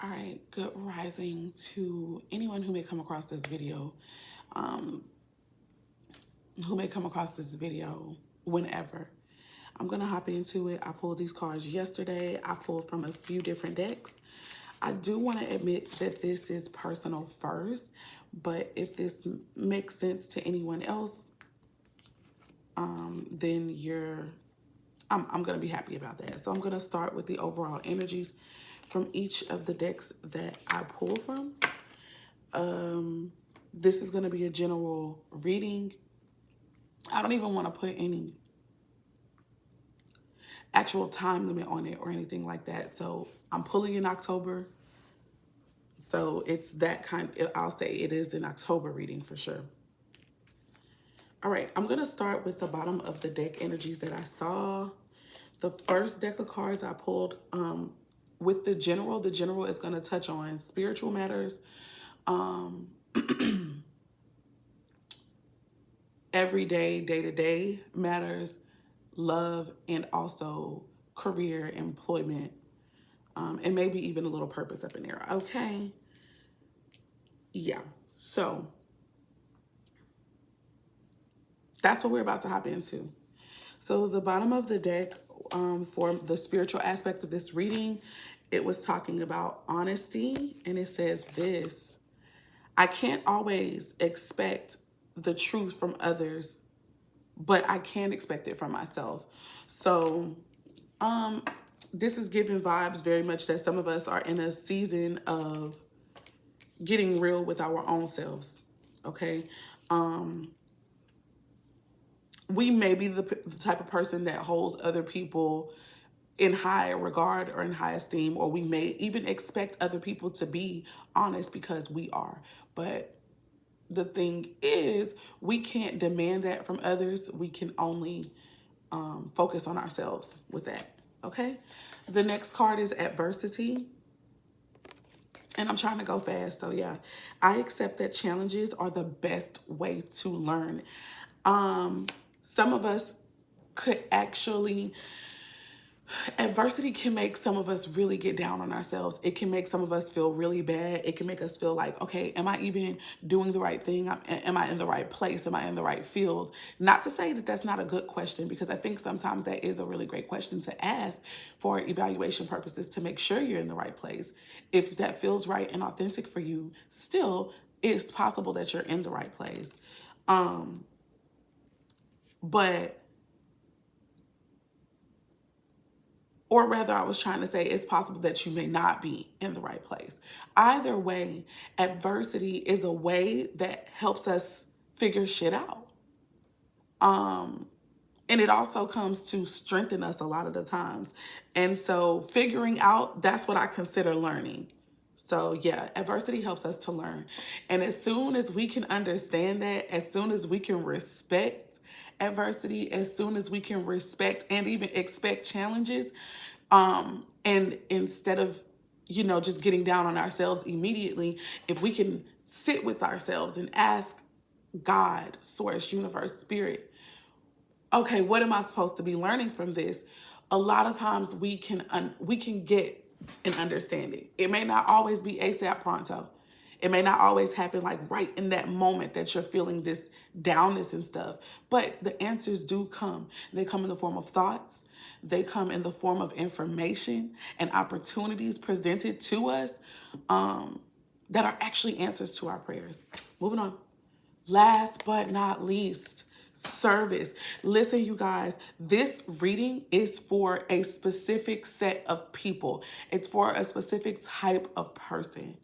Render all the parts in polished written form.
All right, good rising to anyone who may come across this video, um, whenever. I'm going to hop into it. I pulled these cards yesterday. I pulled from a few different decks. I do want to admit that this is personal first, but if this makes sense to anyone else, then I'm going to be happy about that. So I'm going to start with the overall energies from each of the decks that I pull from. This is going to be a general reading. I don't even want to put any actual time limit on it or anything like that. So I'm pulling in October. So it's that I'll say it is an October reading for sure. All right, I'm going to start with the bottom of the deck energies that I saw. The first deck of cards I pulled with the general is going to touch on spiritual matters, everyday, day-to-day matters, love, and also career, employment, and maybe even a little purpose up in there. Okay. Yeah. So that's what we're about to hop into. So the bottom of the deck, for the spiritual aspect of this reading, it was talking about honesty, and it says this: I can't always expect the truth from others, but I can expect it from myself. So this is giving vibes very much that some of us are in a season of getting real with our own selves. Okay. We may be the type of person that holds other people in high regard or in high esteem, or we may even expect other people to be honest because we are. But the thing is, we can't demand that from others. We can only focus on ourselves with that. Okay. The next card is adversity. And I'm trying to go fast. So yeah, I accept that challenges are the best way to learn. Some of us could actually, adversity can make some of us really get down on ourselves. It can make some of us feel really bad. It can make us feel like, okay, am I even doing the right thing? Am I in the right place? Am I in the right field? Not to say that that's not a good question, because I think sometimes that is a really great question to ask for evaluation purposes to make sure you're in the right place. If that feels right and authentic for you, still, it's possible that you're in the right place. Or rather, I was trying to say it's possible that you may not be in the right place. Either way, adversity is a way that helps us figure shit out. And it also comes to strengthen us a lot of the times. And so figuring out, that's what I consider learning. So yeah, adversity helps us to learn. And as soon as we can understand that, as soon as we can respect adversity, as soon as we can respect and even expect challenges, and instead of, just getting down on ourselves immediately, if we can sit with ourselves and ask God, source, universe, spirit, okay, what am I supposed to be learning from this? A lot of times we can get an understanding. It may not always be ASAP pronto. It may not always happen like right in that moment that you're feeling this downness and stuff. But the answers do come. They come in the form of thoughts. They come in the form of information and opportunities presented to us that are actually answers to our prayers. Moving on. Last but not least, service. Listen, you guys, this reading is for a specific set of people. It's for a specific type of person.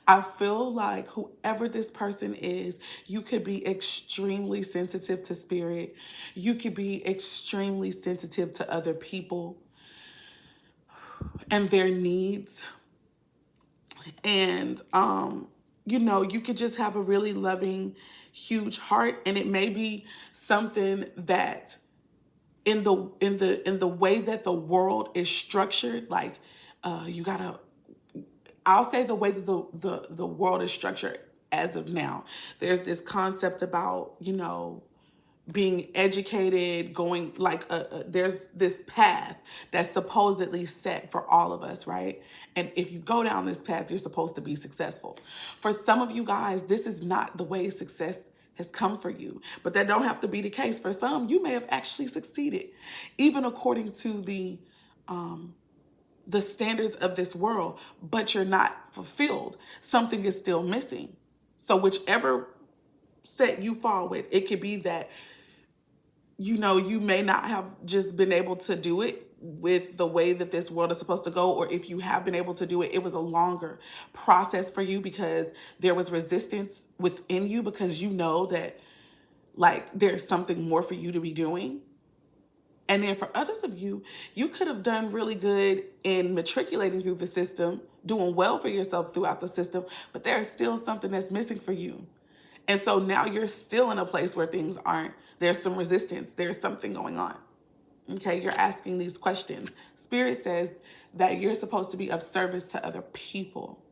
I feel like whoever this person is, you could be extremely sensitive to spirit. You could be extremely sensitive to other people and their needs. And, you could just have a really loving, huge heart. And it may be something that in the way that the world is structured, like I'll say the way that the world is structured as of now. There's this concept about, being educated, going like there's this path that's supposedly set for all of us, right? And if you go down this path, you're supposed to be successful. For some of you guys, this is not the way success has come for you, but that don't have to be the case. For some, you may have actually succeeded, even according to the standards of this world, but you're not fulfilled. Something is still missing. So whichever set you fall with, it could be that you may not have just been able to do it with the way that this world is supposed to go, or if you have been able to do it, it was a longer process for you because there was resistance within you, because you know that like there's something more for you to be doing. And then for others of you, you could have done really good in matriculating through the system, doing well for yourself throughout the system, but there's still something that's missing for you. And so now you're still in a place where things aren't, there's some resistance, there's something going on. Okay, you're asking these questions. Spirit says that you're supposed to be of service to other people.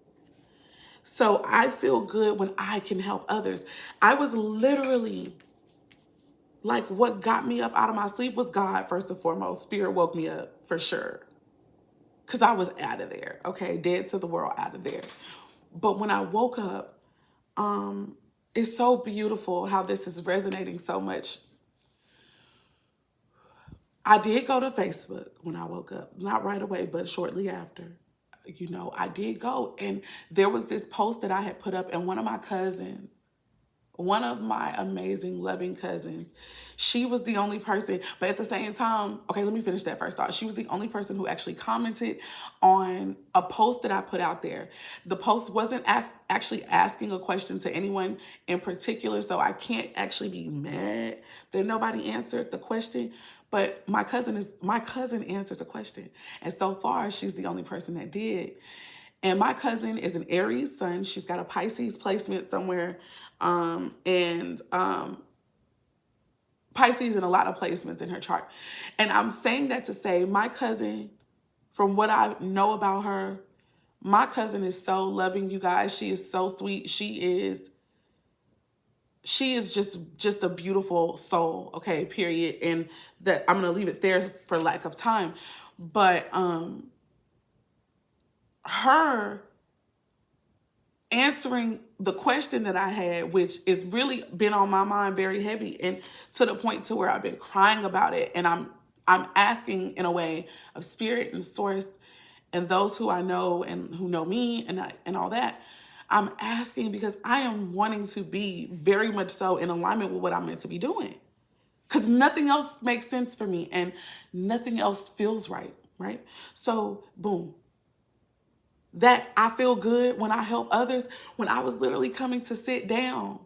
So I feel good when I can help others. I was literally like, what got me up out of my sleep was God, first and foremost. Spirit woke me up for sure. Because I was out of there, okay? Dead to the world, out of there. But when I woke up, it's so beautiful how this is resonating so much. I did go to Facebook when I woke up. Not right away, but shortly after. I did go. And there was this post that I had put up, and one of my amazing, loving cousins, she was the only person, but at the same time, okay, let me finish that first thought. She was the only person who actually commented on a post that I put out there. The post wasn't actually asking a question to anyone in particular, so I can't actually be mad that nobody answered the question, but my cousin answered the question. And so far, she's the only person that did. And my cousin is an Aries sun. She's got a Pisces placement somewhere. And Pisces in a lot of placements in her chart. And I'm saying that to say my cousin, from what I know about her, my cousin is so loving, you guys. She is so sweet. She is just a beautiful soul, okay, period. And that I'm going to leave it there for lack of time. But her answering the question that I had, which has really been on my mind very heavy, and to the point to where I've been crying about it. And I'm asking in a way of spirit and source and those who I know and who know me and all that. I'm asking because I am wanting to be very much so in alignment with what I'm meant to be doing. Because nothing else makes sense for me and nothing else feels right, right? So, boom. That I feel good when I help others, when I was literally coming to sit down.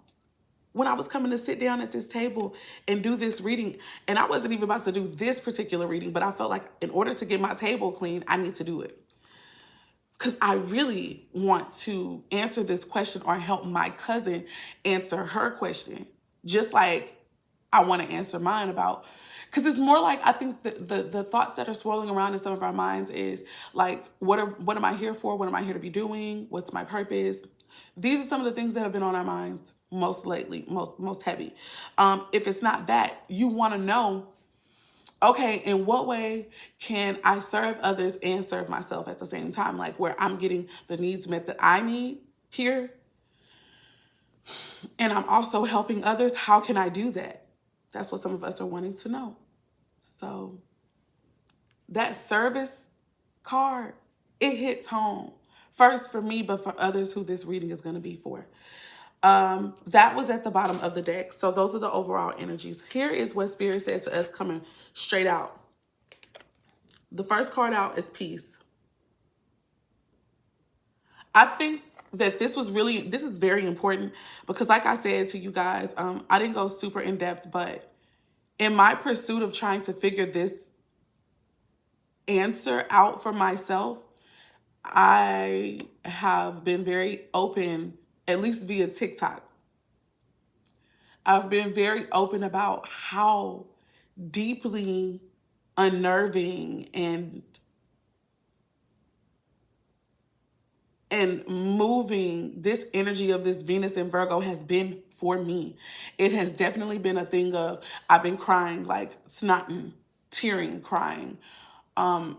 When I was coming to sit down at this table and do this reading, and I wasn't even about to do this particular reading, but I felt like in order to get my table clean, I need to do it. Because I really want to answer this question or help my cousin answer her question. Just like I want to answer mine about, because it's more like, I think the thoughts that are swirling around in some of our minds is like, what am I here for? What am I here to be doing? What's my purpose? These are some of the things that have been on our minds most lately, most heavy. If it's not that, you want to know, okay, in what way can I serve others and serve myself at the same time? Like where I'm getting the needs met that I need here, and I'm also helping others. How can I do that? That's what some of us are wanting to know. So that service card, it hits home. First for me, but for others who this reading is going to be for. That was at the bottom of the deck. So those are the overall energies. Here is what Spirit said to us coming straight out. The first card out is peace. I think that this is very important because like I said to you guys, I didn't go super in depth, but in my pursuit of trying to figure this answer out for myself, I have been very open, at least via TikTok. I've been very open about how deeply unnerving and moving this energy of this Venus and Virgo has been for me. It has definitely been a thing of I've been crying, like snotting, tearing, crying. And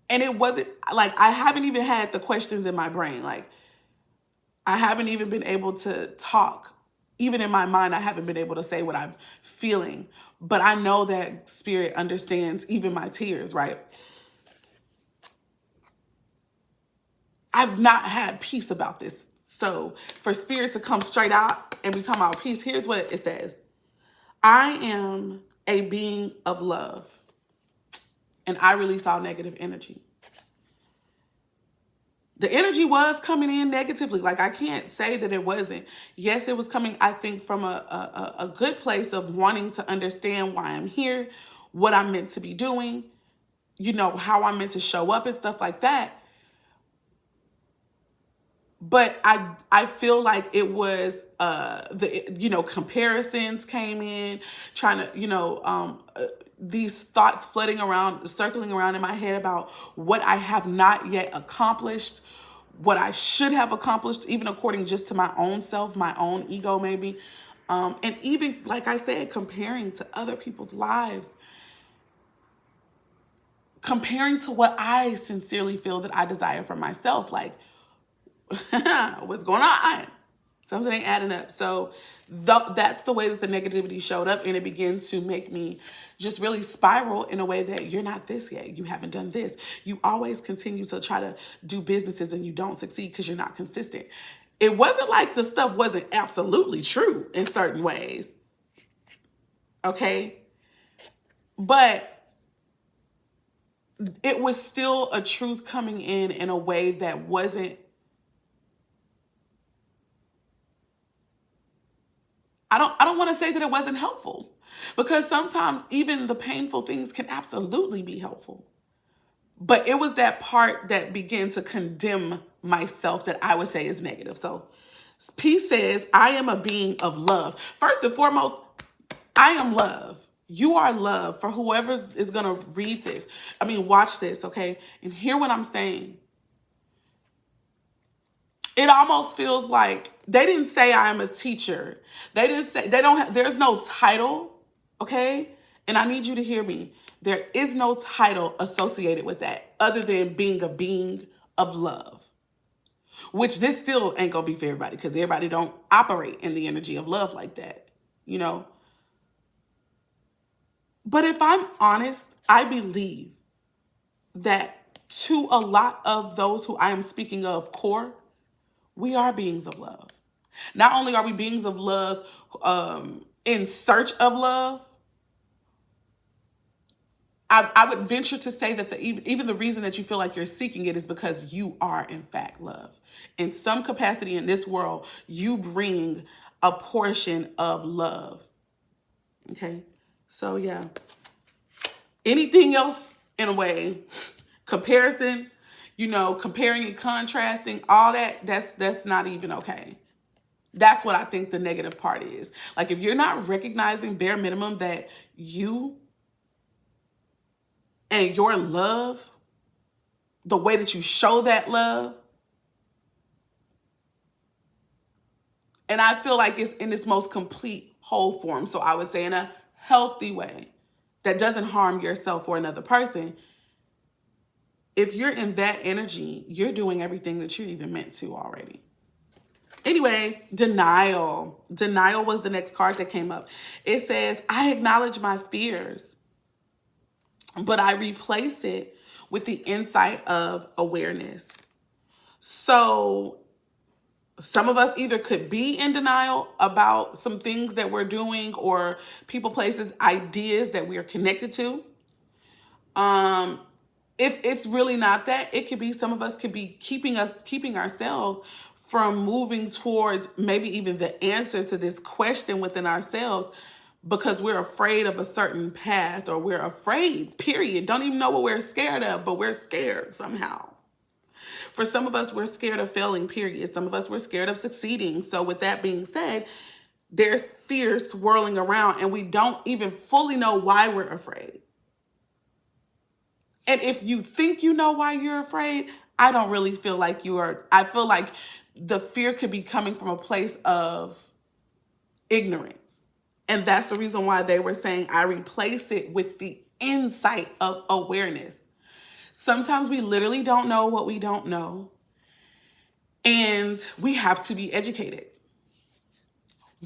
it wasn't like I haven't even had the questions in my brain. Like I haven't even been able to talk. Even in my mind, I haven't been able to say what I'm feeling. But I know that spirit understands even my tears, right? I've not had peace about this. So for spirit to come straight out and be talking about peace, here's what it says. I am a being of love, and I release all negative energy. The energy was coming in negatively. Like, I can't say that it wasn't. Yes, it was coming, I think, from a good place of wanting to understand why I'm here, what I'm meant to be doing, you know, how I'm meant to show up and stuff like that. But I feel like it was comparisons came in, trying to, these thoughts flooding around, circling around in my head about what I have not yet accomplished, what I should have accomplished, even according just to my own self, my own ego maybe. And even, like I said, comparing to other people's lives, comparing to what I sincerely feel that I desire for myself. Like, what's going on? Something ain't adding up. So that's the way that the negativity showed up, and it began to make me just really spiral in a way that you're not this yet. You haven't done this. You always continue to try to do businesses and you don't succeed because you're not consistent. It wasn't like the stuff wasn't absolutely true in certain ways. Okay? But it was still a truth coming in a way that wasn't, I don't want to say that it wasn't helpful, because sometimes even the painful things can absolutely be helpful. But it was that part that began to condemn myself that I would say is negative. So peace says, I am a being of love. First and foremost, I am love. You are love. For whoever is going to read this, watch this, okay? And hear what I'm saying. It almost feels like they didn't say I am a teacher. They didn't say, there's no title, okay? And I need you to hear me. There is no title associated with that other than being a being of love, which this still ain't gonna be for everybody, because everybody don't operate in the energy of love like that, you know? But if I'm honest, I believe that to a lot of those who I am speaking of core, we are beings of love. Not only are we beings of love in search of love, I would venture to say that even the reason that you feel like you're seeking it is because you are, in fact, love. In some capacity in this world, you bring a portion of love. Okay? So, yeah. Anything else, in a way, comparison, comparing and contrasting, all that's not even okay. That's what I think the negative part is. Like, if you're not recognizing bare minimum that you and your love, the way that you show that love, and I feel like it's in its most complete whole form. So I would say in a healthy way that doesn't harm yourself or another person. If you're in that energy, you're doing everything that you're even meant to already. Anyway, denial. Denial was the next card that came up. It says, I acknowledge my fears, but I replace it with the insight of awareness. So some of us either could be in denial about some things that we're doing, or people, places, ideas that we are connected to. If it's really not that, it could be some of us could be keeping ourselves from moving towards maybe even the answer to this question within ourselves, because we're afraid of a certain path, or we're afraid, period. Don't even know what we're scared of, but we're scared somehow. For some of us, we're scared of failing, period. Some of us, we're scared of succeeding. So with that being said, there's fear swirling around, and we don't even fully know why we're afraid. And if you think you know why you're afraid, I don't really feel like you are. I feel like the fear could be coming from a place of ignorance. And that's the reason why they were saying I replace it with the insight of awareness. Sometimes we literally don't know what we don't know, and we have to be educated.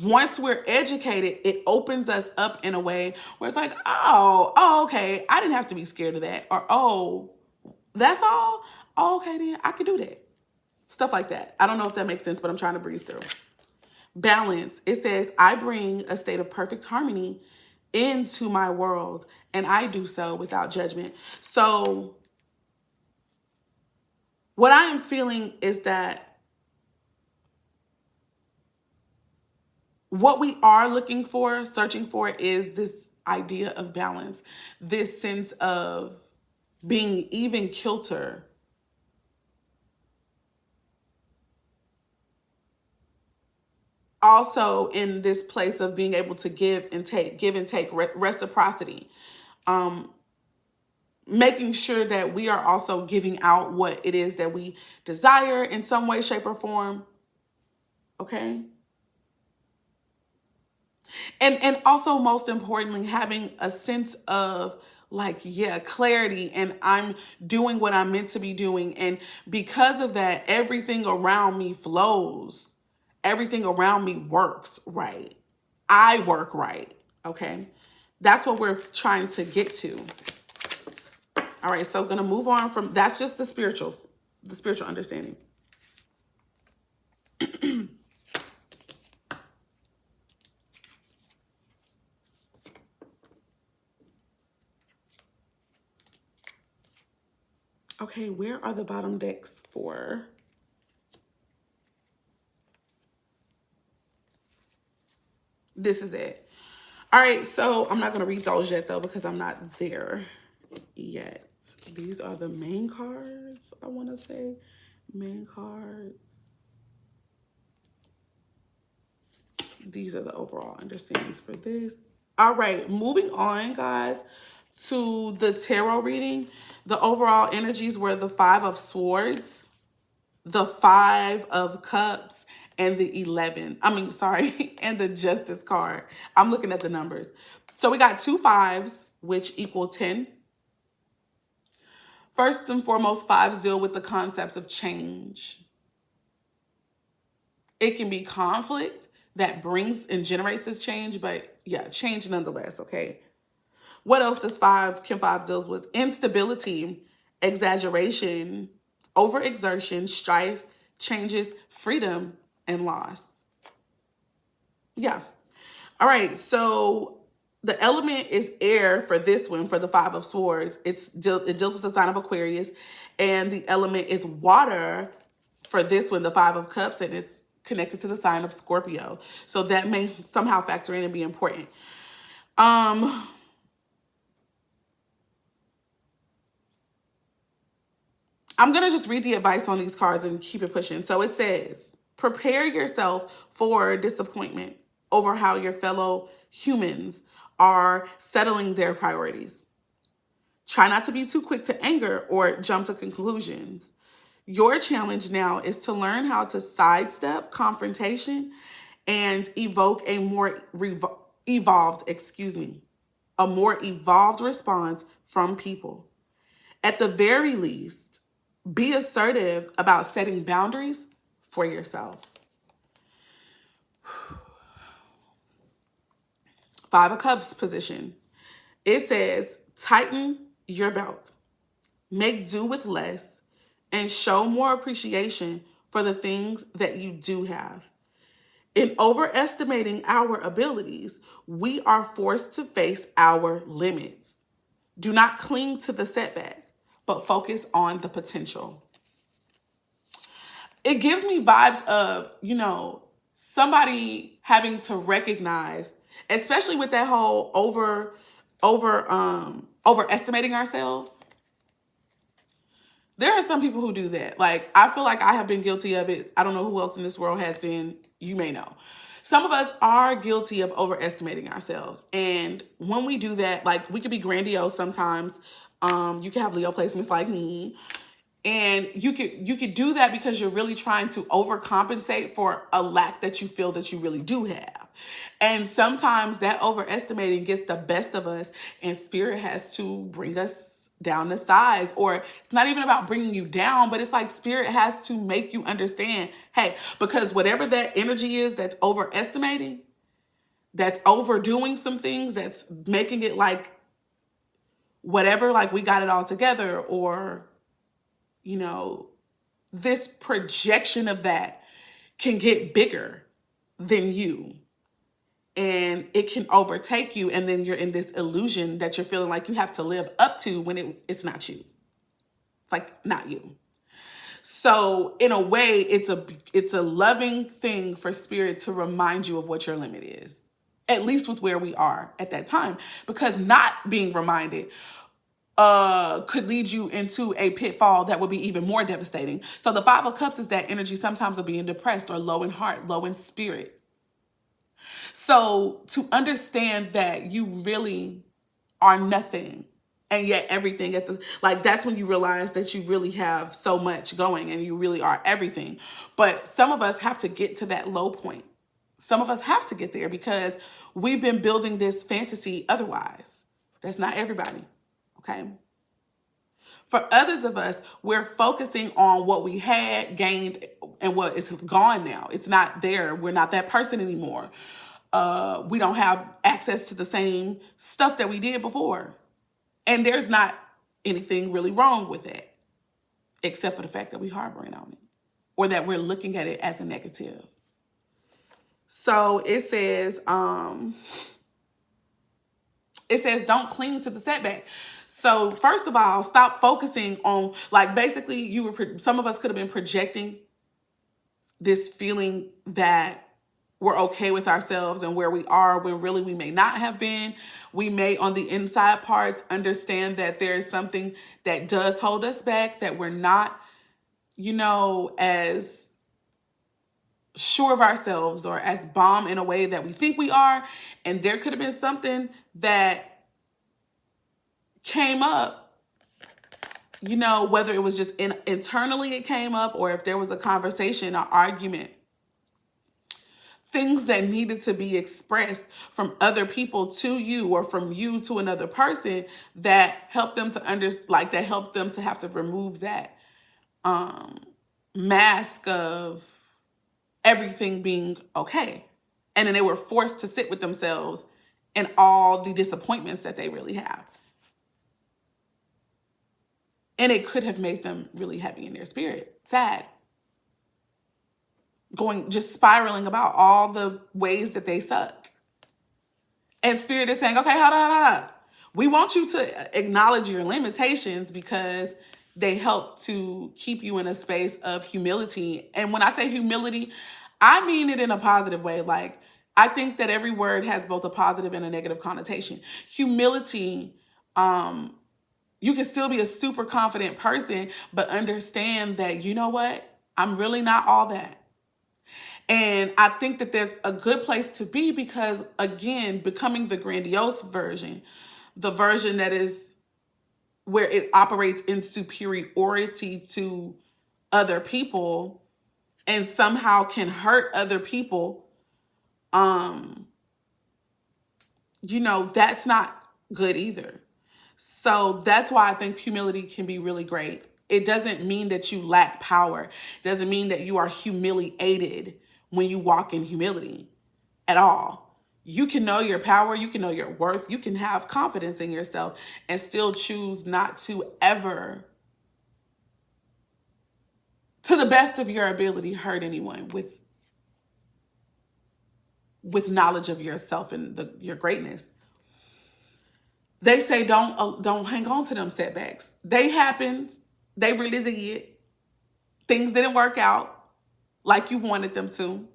Once we're educated, it opens us up in a way where it's like, oh, okay, I didn't have to be scared of that. Or, oh, that's all? Oh, okay, then I could do that. Stuff like that. I don't know if that makes sense, but I'm trying to breeze through. Balance. It says, I bring a state of perfect harmony into my world, and I do so without judgment. So what I am feeling is that what we are looking for, searching for, is this idea of balance, this sense of being even kilter. Also in this place of being able to give and take, reciprocity. Making sure that we are also giving out what it is that we desire in some way, shape, or form. Okay? And also, most importantly, having a sense of like, yeah, clarity, and I'm doing what I'm meant to be doing. And because of that, everything around me flows. Everything around me works right. I work right. Okay? That's what we're trying to get to. All right, so gonna move on from, that's just the spiritual understanding. Okay, where are the bottom decks for? This is it. All right, so I'm not gonna read those yet though, because I'm not there yet. These are the main cards, I wanna say. Main cards. These are the overall understandings for this. All right, moving on, guys, to the tarot reading. The overall energies were the 5 of Swords, the 5 of Cups, and the 11. And the Justice card. I'm looking at the numbers. So we got 2 5s, which equal 10. First and foremost, 5s deal with the concepts of change. It can be conflict that brings and generates this change, but yeah, change nonetheless, okay? What else can 5 deals with? Instability, exaggeration, overexertion, strife, changes, freedom, and loss. Yeah. All right, so the element is air for this one, for the 5 of Swords. It deals with the sign of Aquarius, and the element is water for this one, the 5 of Cups, and it's connected to the sign of Scorpio. So that may somehow factor in and be important. I'm going to just read the advice on these cards and keep it pushing. So it says, prepare yourself for disappointment over how your fellow humans are settling their priorities. Try not to be too quick to anger or jump to conclusions. Your challenge now is to learn how to sidestep confrontation and evoke a more evolved response from people. At the very least, be assertive about setting boundaries for yourself. 5 of Cups position. It says, tighten your belt, make do with less, and show more appreciation for the things that you do have. In overestimating our abilities, we are forced to face our limits. Do not cling to the setback, but focus on the potential. It gives me vibes of, somebody having to recognize, especially with that whole overestimating ourselves. There are some people who do that. Like, I feel like I have been guilty of it. I don't know who else in this world has been. You may know. Some of us are guilty of overestimating ourselves. And when we do that, like, we could be grandiose sometimes. You can have Leo placements like me. And you could do that because you're really trying to overcompensate for a lack that you feel that you really do have. And sometimes that overestimating gets the best of us, and spirit has to bring us down to size. Or it's not even about bringing you down, but it's like spirit has to make you understand, hey, because whatever that energy is that's overestimating, that's overdoing some things, that's making it like whatever, like we got it all together, or this projection of that can get bigger than you, and it can overtake you, and then you're in this illusion that you're feeling like you have to live up to when it's not you. It's like not you. So in a way, it's a loving thing for spirit to remind you of what your limit is, at least with where we are at that time, because not being reminded could lead you into a pitfall that would be even more devastating. So the Five of Cups is that energy sometimes of being depressed or low in heart, low in spirit. So to understand that you really are nothing, and yet everything that's when you realize that you really have so much going and you really are everything. But some of us have to get to that low point. Some of us have to get there because we've been building this fantasy otherwise. That's not everybody. Okay. For others of us, we're focusing on what we had gained and what is gone now. It's not there. We're not that person anymore. We don't have access to the same stuff that we did before. And there's not anything really wrong with it, except for the fact that we're harboring on it or that we're looking at it as a negative. So it says, don't cling to the setback. So first of all, stop focusing on, like, basically some of us could have been projecting this feeling that we're okay with ourselves and where we are when really we may not have been. We may on the inside parts understand that there's something that does hold us back, that we're not, as sure of ourselves or as bomb in a way that we think we are. And there could have been something that came up, whether it was just internally it came up, or if there was a conversation or argument, things that needed to be expressed from other people to you or from you to another person that helped them to that helped them to have to remove that mask of everything being okay. And then they were forced to sit with themselves and all the disappointments that they really have. And it could have made them really heavy in their spirit, sad, just spiraling about all the ways that they suck. And spirit is saying, okay, hold on. We want you to acknowledge your limitations because they help to keep you in a space of humility. And when I say humility, I mean it in a positive way. Like, I think that every word has both a positive and a negative connotation. Humility, you can still be a super confident person, but understand that, you know what? I'm really not all that. And I think that there's a good place to be because, again, becoming the grandiose version, the version that is where it operates in superiority to other people and somehow can hurt other people, that's not good either. So that's why I think humility can be really great. It doesn't mean that you lack power. It doesn't mean that you are humiliated when you walk in humility at all. You can know your power. You can know your worth. You can have confidence in yourself and still choose not to ever, to the best of your ability, hurt anyone with knowledge of yourself and your greatness. They say don't hang on to them setbacks. They happened. They really did. Things didn't work out like you wanted them to.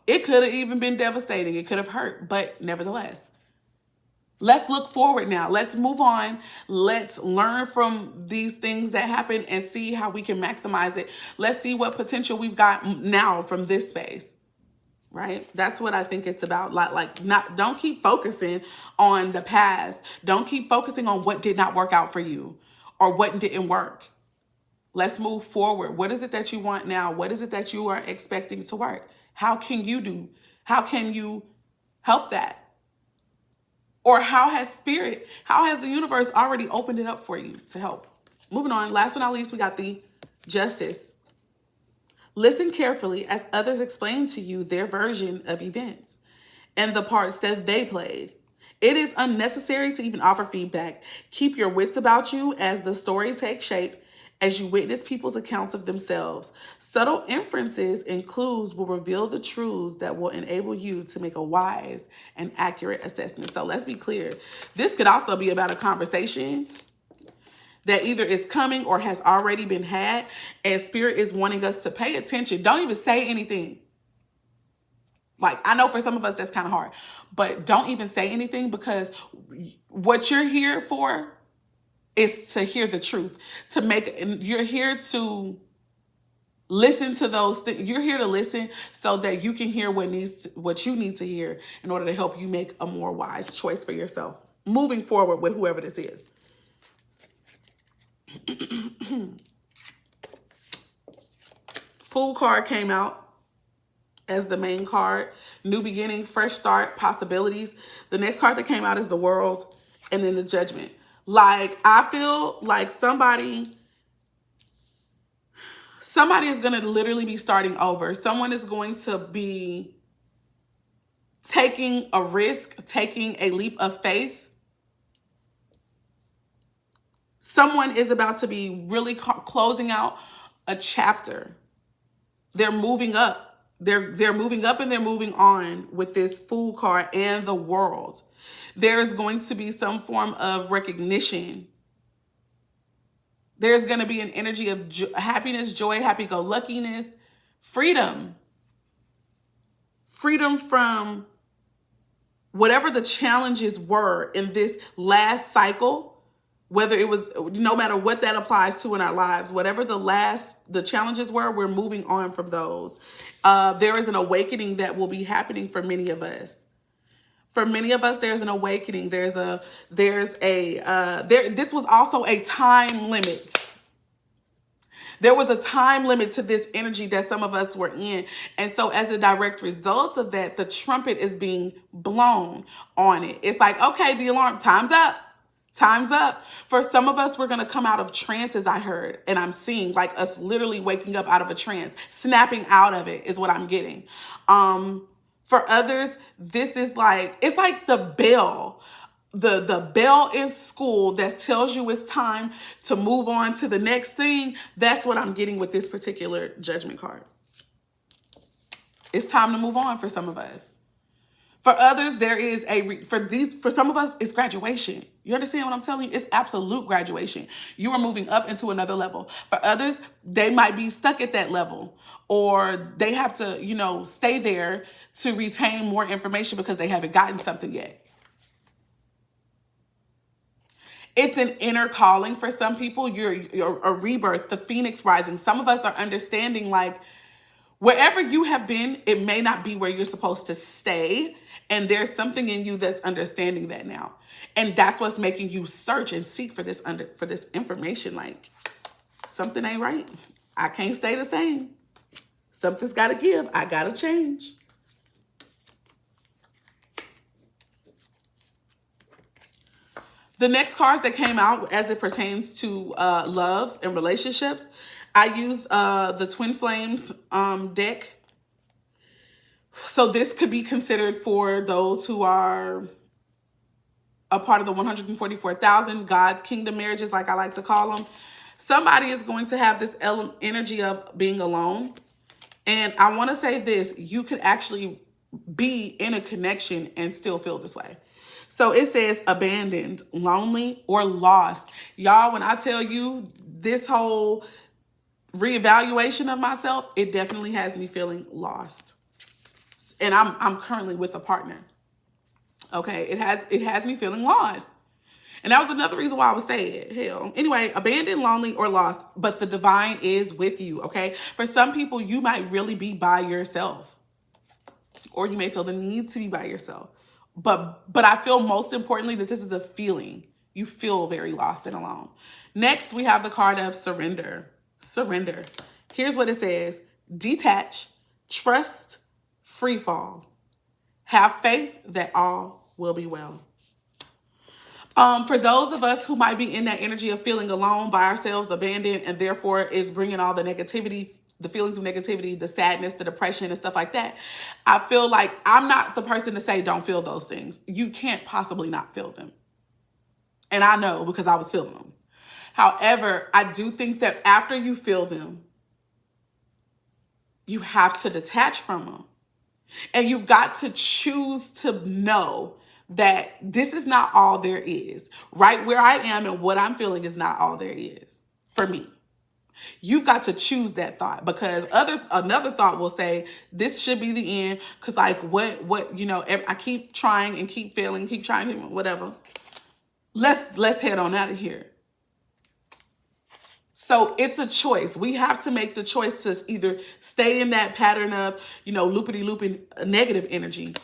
It could have even been devastating. It could have hurt, but nevertheless, let's look forward now. Let's move on. Let's learn from these things that happen and see how we can maximize it. Let's see what potential we've got now from this space. Right? That's what I think it's about. Don't keep focusing on the past. Don't keep focusing on what did not work out for you or what didn't work. Let's move forward. What is it that you want now? What is it that you are expecting to work? How can you help that? Or how has the universe already opened it up for you to help? Moving on, last but not least, we got the Justice. Listen carefully as others explain to you their version of events and the parts that they played. It is unnecessary to even offer feedback. Keep your wits about you as the story takes shape, as you witness people's accounts of themselves. Subtle inferences and clues will reveal the truths that will enable you to make a wise and accurate assessment. So let's be clear. This could also be about a conversation that either is coming or has already been had, and Spirit is wanting us to pay attention. Don't even say anything. Like, I know for some of us that's kind of hard, but don't even say anything, because what you're here for is to hear the truth, you're here to listen to those things. You're here to listen so that you can hear what you need to hear in order to help you make a more wise choice for yourself moving forward with whoever this is. Fool card came out as the main card. New beginning, fresh start, possibilities. The next card that came out is the World, and then the Judgment. Like, I feel like somebody is going to literally be starting over. Someone is going to be taking a risk, taking a leap of faith. Someone is about to be really closing out a chapter. They're moving up. They're moving up and they're moving on with this Fool card and the World. There's going to be some form of recognition. There's going to be an energy of happiness, joy, happy-go-luckiness, freedom. Freedom from whatever the challenges were in this last cycle. Whether it was, no matter what that applies to in our lives, whatever the challenges were, we're moving on from those. There is an awakening that will be happening for many of us. For many of us, there's an awakening. This was also a time limit. There was a time limit to this energy that some of us were in. And so as a direct result of that, the trumpet is being blown on it. It's like, okay, the alarm, time's up. Time's up. For some of us, we're going to come out of trances, I heard, and I'm seeing like us literally waking up out of a trance, snapping out of it is what I'm getting. For others, this is like, it's like the bell, the bell in school that tells you it's time to move on to the next thing. That's what I'm getting with this particular Judgment card. It's time to move on for some of us. For others, there is for some of us, it's graduation. You understand what I'm telling you? It's absolute graduation. You are moving up into another level. For others, they might be stuck at that level, or they have to, stay there to retain more information because they haven't gotten something yet. It's an inner calling for some people. You're a rebirth, the phoenix rising. Some of us are understanding like, wherever you have been, it may not be where you're supposed to stay. And there's something in you that's understanding that now. And that's what's making you search and seek for this information. Like, something ain't right. I can't stay the same. Something's got to give. I got to change. The next cards that came out as it pertains to love and relationships, I use the Twin Flames deck. So this could be considered for those who are a part of the 144,000 God Kingdom marriages, like I like to call them. Somebody is going to have this energy of being alone. And I want to say this, you could actually be in a connection and still feel this way. So it says abandoned, lonely, or lost. Y'all, when I tell you this whole reevaluation of myself, it definitely has me feeling lost. And I'm currently with a partner. Okay, it has me feeling lost. And that was another reason why I would say it. Hell. Anyway, abandoned, lonely, or lost, but the divine is with you, okay? For some people, you might really be by yourself. Or you may feel the need to be by yourself. But I feel most importantly that this is a feeling. You feel very lost and alone. Next, we have the card of surrender. Surrender. Here's what it says. Detach, trust, free fall. Have faith that all will be well. For those of us who might be in that energy of feeling alone, by ourselves, abandoned, and therefore is bringing all the negativity, the feelings of negativity, the sadness, the depression, and stuff like that, I feel like I'm not the person to say don't feel those things. You can't possibly not feel them. And I know because I was feeling them. However, I do think that after you feel them, you have to detach from them. And you've got to choose to know that this is not all there is. Right where I am and what I'm feeling is not all there is for me. You've got to choose that thought, because another thought will say this should be the end, because like what I keep trying and keep failing, keep trying, whatever. Let's head on out of here. So it's a choice. We have to make the choice to either stay in that pattern of, loopity-looping negative energy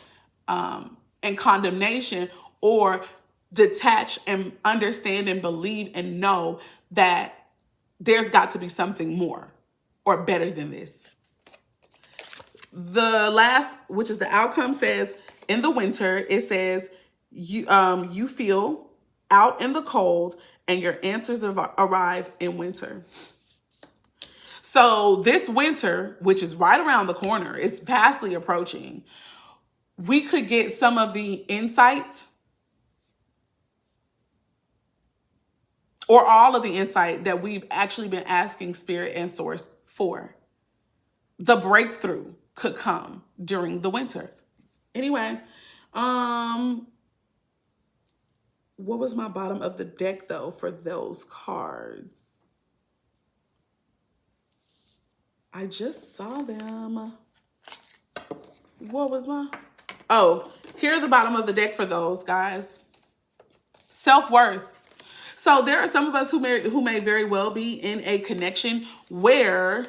and condemnation, or detach and understand and believe and know that there's got to be something more or better than this. The last, which is the outcome, says in the winter, it says you feel out in the cold and your answers arrive in winter. So this winter, which is right around the corner, it's fastly approaching. We could get some of the insight or all of the insight that we've actually been asking Spirit and Source for. The breakthrough could come during the winter. Anyway, what was my bottom of the deck though for those cards? I just saw them. What was my... Oh, here's the bottom of the deck for those guys. Self-worth. So there are some of us who may very well be in a connection where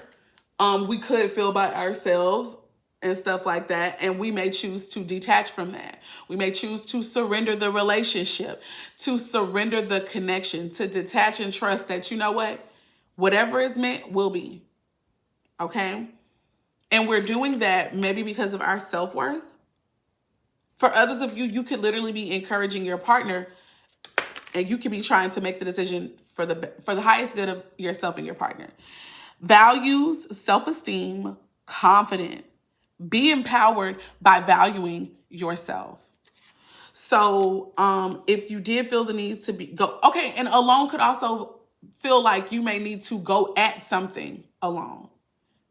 we could feel by ourselves and stuff like that, and we may choose to detach from that. We may choose to surrender the relationship, to surrender the connection, to detach and trust that, you know what, whatever is meant will be. Okay? And we're doing that maybe because of our self-worth. For others of you, you could literally be encouraging your partner, and you could be trying to make the decision for the highest good of yourself and your partner. Values, self-esteem, confidence. Be empowered by valuing yourself. So if you did feel the need to go, okay, and alone could also feel like you may need to go at something alone.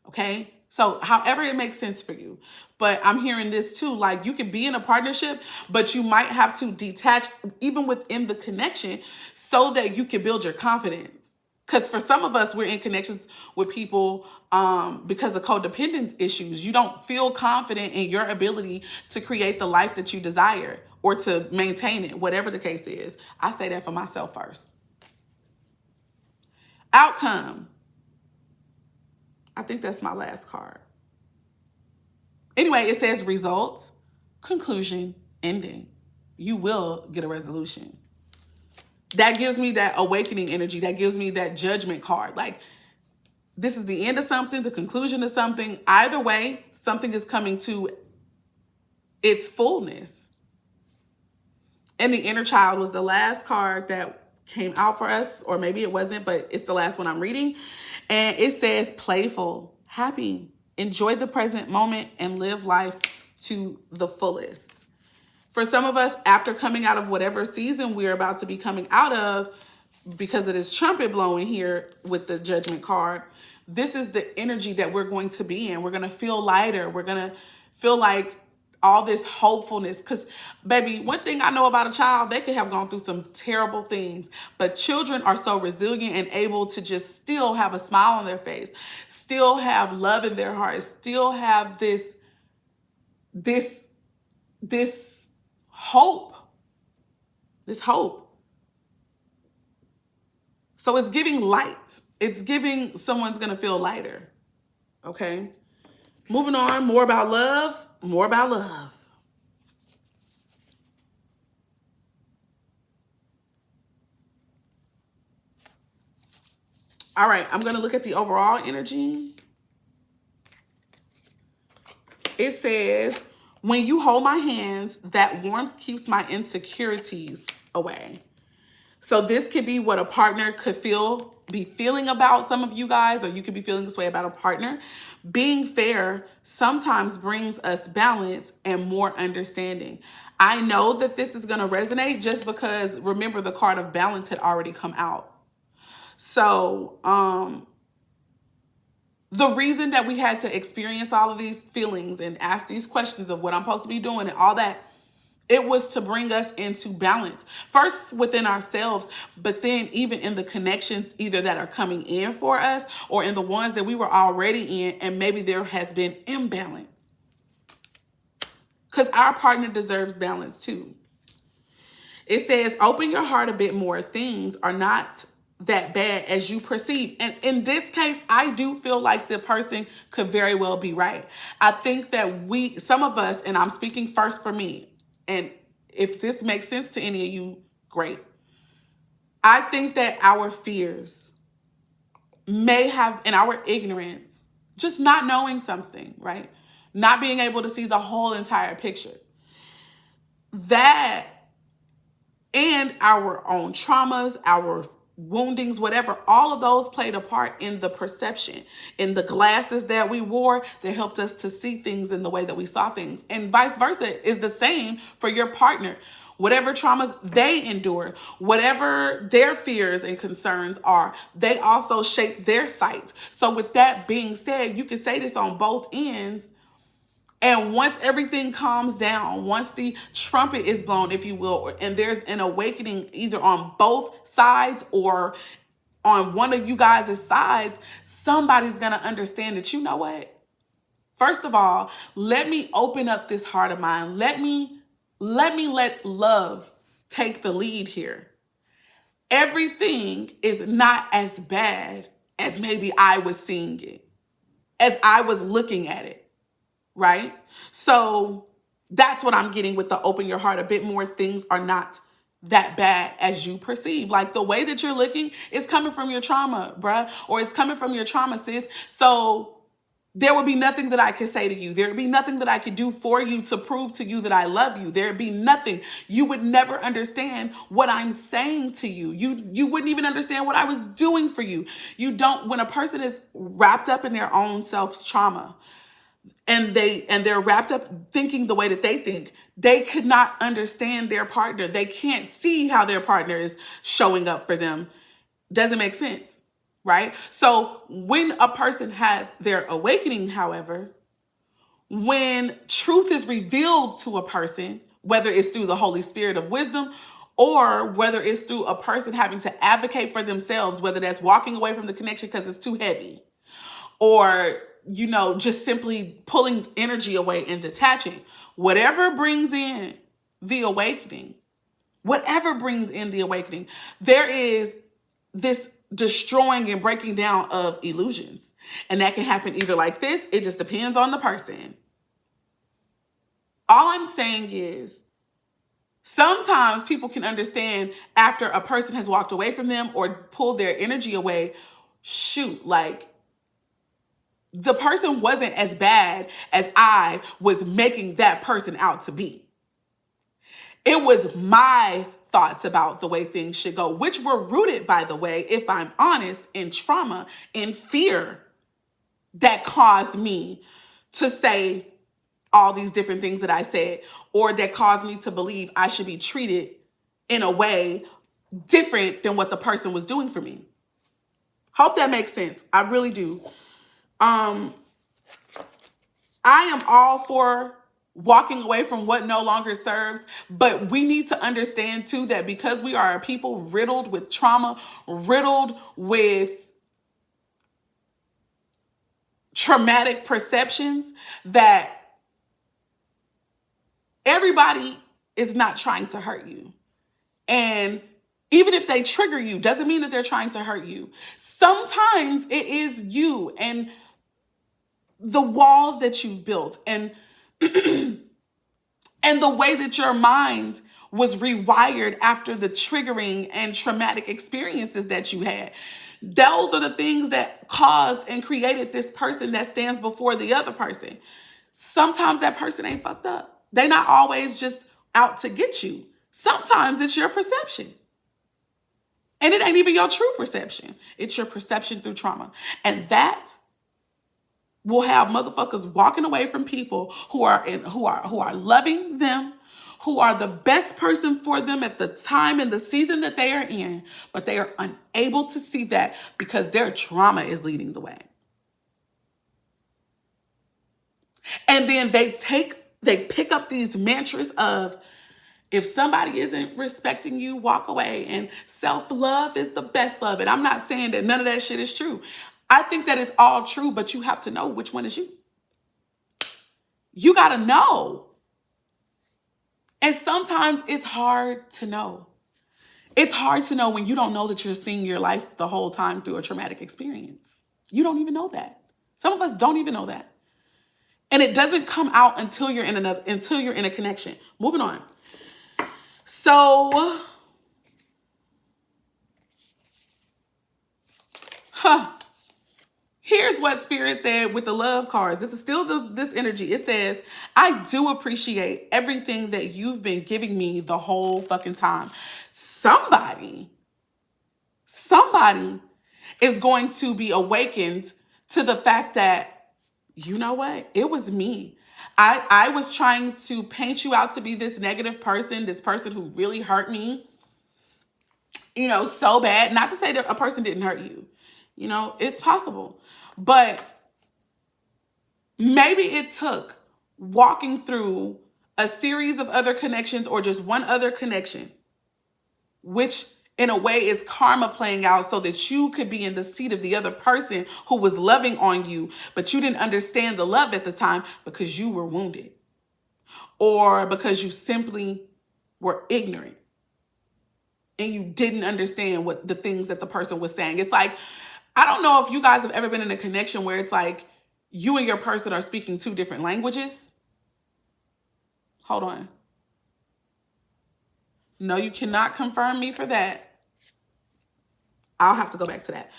Okay? So however it makes sense for you. But I'm hearing this too, like you could be in a partnership, but you might have to detach even within the connection so that you can build your confidence. Because for some of us, we're in connections with people because of codependent issues. You don't feel confident in your ability to create the life that you desire or to maintain it, whatever the case is. I say that for myself first. Outcome. I think that's my last card. Anyway, it says results, conclusion, ending. You will get a resolution. That gives me that awakening energy. That gives me that judgment card. Like, this is the end of something, the conclusion of something. Either way, something is coming to its fullness. And the inner child was the last card that came out for us, or maybe it wasn't, but it's the last one I'm reading. And it says playful, happy, enjoy the present moment, and live life to the fullest. For some of us, after coming out of whatever season we're about to be coming out of, because of this trumpet blowing here with the judgment card, this is the energy that we're going to be in. We're going to feel lighter. We're going to feel like all this hopefulness. Because, baby, one thing I know about a child, they could have gone through some terrible things. But children are so resilient and able to just still have a smile on their face, still have love in their hearts, still have this hope. This hope. So it's giving light. It's giving someone's going to feel lighter. Okay? Moving on, more about love, more about love. All right, I'm going to look at the overall energy. It says, when you hold my hands, that warmth keeps my insecurities away. So this could be what a partner could be feeling about some of you guys, or you could be feeling this way about a partner. Being fair sometimes brings us balance and more understanding. I know that this is going to resonate just because, remember, the card of balance had already come out. So, the reason that we had to experience all of these feelings and ask these questions of what I'm supposed to be doing and all that, it was to bring us into balance. First within ourselves, but then even in the connections either that are coming in for us or in the ones that we were already in, and maybe there has been imbalance. Because our partner deserves balance too. It says, open your heart a bit more. Things are not that bad as you perceive. And in this case, I do feel like the person could very well be right. I think that some of us, and I'm speaking first for me, and if this makes sense to any of you, great. I think that our fears may have, in our ignorance, just not knowing something, right? Not being able to see the whole entire picture. That and our own traumas, our woundings, whatever, all of those played a part in the perception, in the glasses that we wore that helped us to see things in the way that we saw things. And vice versa is the same for your partner. Whatever traumas they endure, whatever their fears and concerns are, they also shape their sight. So with that being said, you can say this on both ends. And once everything calms down, once the trumpet is blown, if you will, and there's an awakening either on both sides or on one of you guys' sides, somebody's going to understand that, you know what? First of all, let me open up this heart of mine. Let love take the lead here. Everything is not as bad as maybe I was seeing it, as I was looking at it. Right? So that's what I'm getting with the open your heart a bit more. Things are not that bad as you perceive. Like the way that you're looking is coming from your trauma, bruh, or it's coming from your trauma, sis. So there would be nothing that I could say to you. There would be nothing that I could do for you to prove to you that I love you. There would be nothing. You would never understand what I'm saying to you. You wouldn't even understand what I was doing for you. You don't, when a person is wrapped up in their own self's trauma, and they're wrapped up thinking the way that they think, they could not understand their partner. They can't see how their partner is showing up for them. Doesn't make sense, right? So when a person has their awakening, however, when truth is revealed to a person, whether it's through the Holy Spirit of wisdom or whether it's through a person having to advocate for themselves, whether that's walking away from the connection because it's too heavy, or just simply pulling energy away and detaching. Whatever brings in the awakening, there is this destroying and breaking down of illusions. And that can happen either like this. It just depends on the person. All I'm saying is sometimes people can understand after a person has walked away from them or pulled their energy away, like, the person wasn't as bad as I was making that person out to be. It was my thoughts about the way things should go, which were rooted, by the way, if I'm honest, in trauma, in fear, that caused me to say all these different things that I said, or that caused me to believe I should be treated in a way different than what the person was doing for me. Hope that makes sense. I really do. I am all for walking away from what no longer serves, but we need to understand too that because we are a people riddled with trauma, riddled with traumatic perceptions, that everybody is not trying to hurt you. And even if they trigger you, doesn't mean that they're trying to hurt you. Sometimes it is you and the walls that you've built and and the way that your mind was rewired after the triggering and traumatic experiences that you had. Those are the things that caused and created this person that stands before the other person. Sometimes that person ain't fucked up. They're not always just out to get you. Sometimes it's your perception. And it ain't even your true perception. It's your perception through trauma. And that will have motherfuckers walking away from people who are loving them, who are the best person for them at the time and the season that they are in, but they are unable to see that because their trauma is leading the way. And then they pick up these mantras of, if somebody isn't respecting you, walk away. And self-love is the best love. And I'm not saying that none of that shit is true. I think that it's all true, but you have to know which one is you. You got to know. And sometimes it's hard to know. It's hard to know when you don't know that you're seeing your life the whole time through a traumatic experience. You don't even know that. Some of us don't even know that. And it doesn't come out until you're in a connection. Moving on. So, here's what Spirit said with the love cards. This is still this energy. It says, I do appreciate everything that you've been giving me the whole fucking time. Somebody is going to be awakened to the fact that, you know what? It was me. I was trying to paint you out to be this negative person, this person who really hurt me, so bad. Not to say that a person didn't hurt you. It's possible. But maybe it took walking through a series of other connections or just one other connection, which in a way is karma playing out so that you could be in the seat of the other person who was loving on you, but you didn't understand the love at the time because you were wounded or because you simply were ignorant and you didn't understand what the things that the person was saying. It's like, I don't know if you guys have ever been in a connection where it's like you and your person are speaking two different languages. Hold on. No, you cannot confirm me for that. I'll have to go back to that.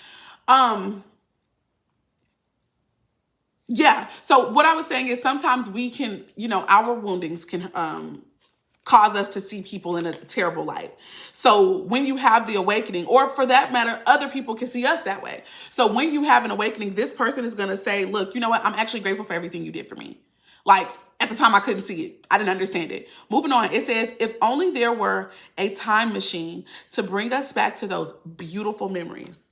Yeah. So what I was saying is sometimes we can, our woundings can cause us to see people in a terrible light. So when you have the awakening, or for that matter, other people can see us that way. So when you have an awakening, this person is going to say, look, you know what? I'm actually grateful for everything you did for me. Like, at the time, I couldn't see it. I didn't understand it. Moving on, it says, if only there were a time machine to bring us back to those beautiful memories.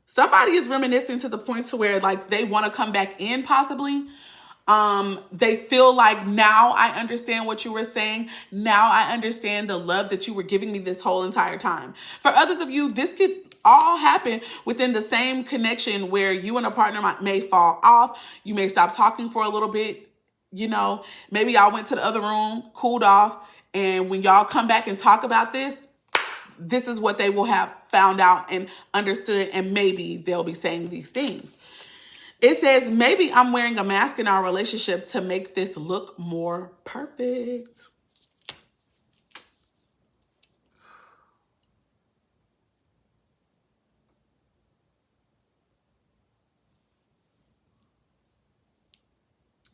Somebody is reminiscing to the point to where like they want to come back in possibly. They feel like, now I understand what you were saying. Now I understand the love that you were giving me this whole entire time. For others of you, this could all happen within the same connection where you and a partner may fall off. You may stop talking for a little bit. Maybe y'all went to the other room, cooled off. And when y'all come back and talk about this is what they will have found out and understood. And maybe they'll be saying these things. It says, maybe I'm wearing a mask in our relationship to make this look more perfect.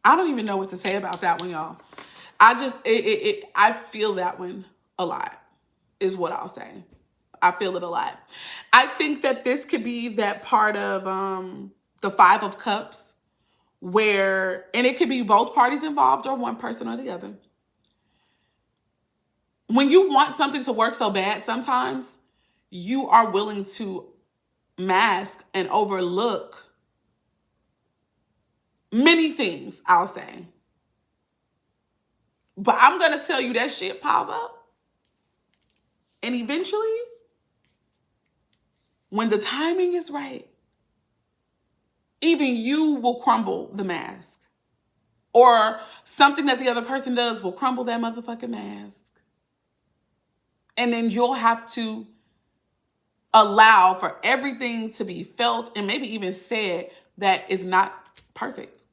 I don't even know what to say about that one, y'all. I feel that one a lot, is what I'll say. I feel it a lot. I think that this could be that part of the Five of Cups where, and it could be both parties involved or one person or the other. When you want something to work so bad, sometimes you are willing to mask and overlook many things, I'll say. But I'm going to tell you that shit piles up. And eventually, when the timing is right, even you will crumble the mask. Or something that the other person does will crumble that motherfucking mask. And then you'll have to allow for everything to be felt and maybe even said that is not perfect.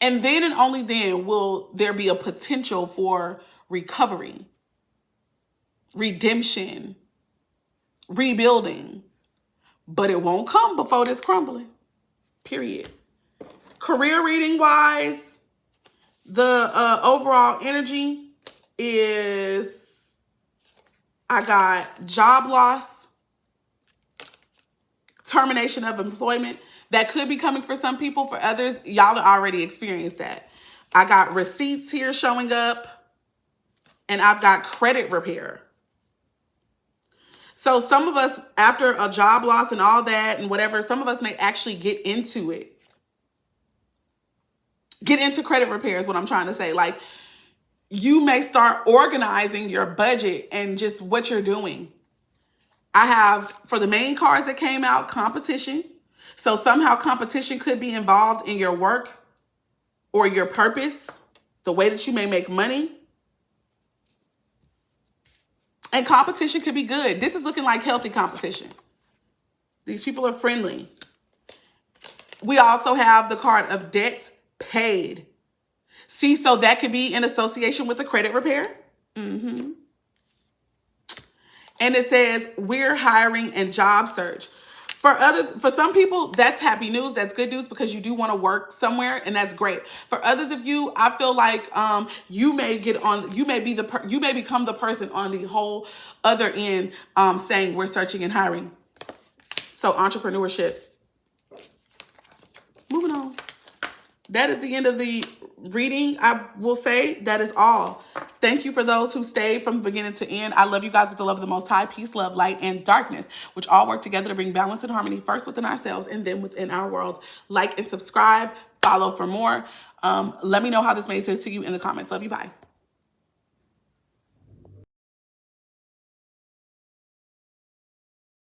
And then and only then will there be a potential for recovery, redemption, rebuilding. but it won't come before this crumbling. Period. Career reading wise, the overall energy is, I got job loss, termination of employment. That could be coming for some people. For others, y'all have already experienced that. I got receipts here showing up, and I've got credit repair. So some of us, after a job loss and all that and whatever, some of us may actually get into it. Get into credit repair is what I'm trying to say. Like, you may start organizing your budget and just what you're doing. I have, for the main cards that came out, competition. So somehow competition could be involved in your work or your purpose, the way that you may make money. And competition could be good. This is looking like healthy competition. These people are friendly. We also have the card of debt paid. See, so that could be in association with a credit repair. And it says, we're hiring and job search. For some people, that's happy news. That's good news because you do want to work somewhere, and that's great. For others of you, I feel like you may become the person on the whole other end saying we're searching and hiring. So entrepreneurship. Moving on. That is the end of the reading. I will say that is all. Thank you for those who stayed from beginning to end. I love you guys with the love of the Most High. Peace, love, light, and darkness, which all work together to bring balance and harmony, first within ourselves and then within our world. Like and subscribe. Follow for more. Let me know how this made sense to you in the comments. Love you. Bye.